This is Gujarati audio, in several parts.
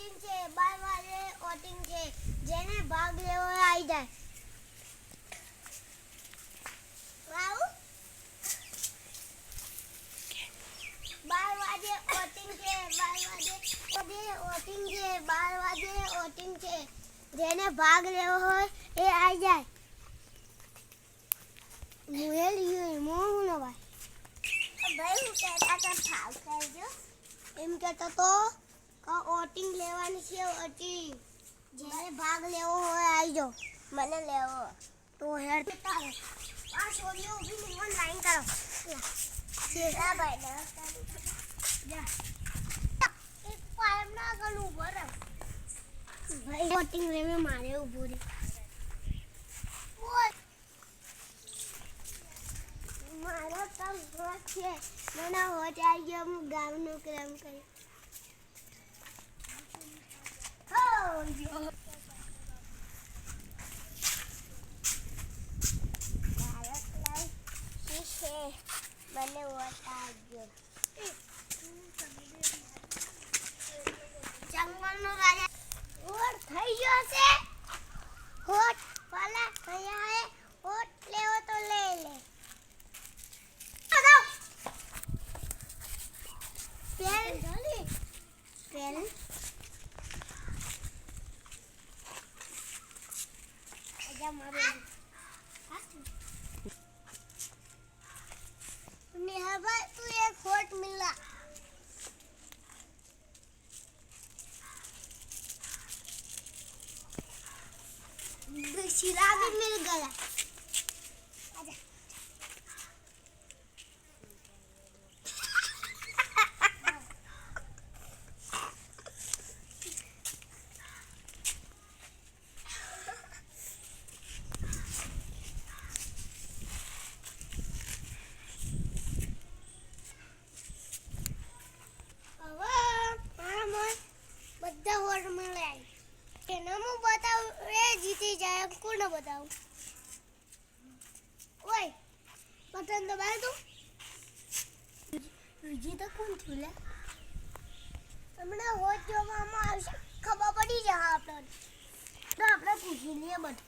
વોટિંગ છે 12 વાગે વોટિંગ છે જેને ભાગ લેવો હોય આવી જાય વાવ 12 વાગે વોટિંગ છે 12 વાગે વોટિંગ છે જેને ભાગ લેવો હોય એ આવી જાય મુએલ યુ મોહન ભાઈ હું કહેતા તો ભાવ કરજો એમ કહેતો તો વોટિંગ લેવાની છે વોટિંગ જેને ભાગ લેવો હોય આવી જાઓ મને લેવો તો હેડ તારો આ છોડીઓ ઊભી મને લાઈન કરો શેરા ભાઈ જા એક પાયમ ના ગલું બરફ ભાઈ વોટિંગ લેવે મારે ઊભું રે મારો કામ હોત છે મને હોત આવી ગયો હું ગામનું કામ કરી મને વોટ આવ્યો જંગલનો રાજા વોટ થઈ ગયો છે વોટ વાલા અહીંયા હે વોટ લેવો તો લે પેન आजा मारे नेहा भाई तू एक वोट मिला शिरा भी मिल गया आजा બધા વોટ મળે એના હું બતાવું એ જીતી જાય કોને બતાવું ઓય બટન દબાય તું જીતો કોણ થયું લે હમણાં વોટ જોવામાં આવશે ખબર પડી જાય આપણને તો આપણે પૂછી લઈએ બધું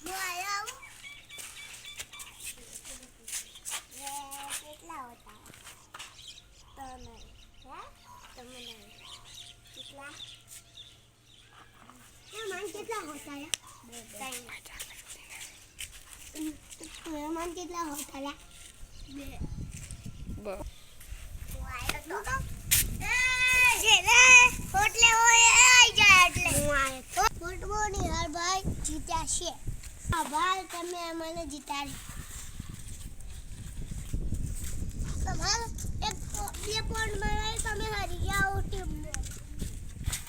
હું આયા આવું કેટલા હોતા તમે તમે કેટલા मन कितना होता है मन कितना होता है होटले होय आई જાય એટલે હું આયો ફૂટબોલની હર ભાઈ જીત્યા છે આભાર તમે અમને જીતાડી તમારો એક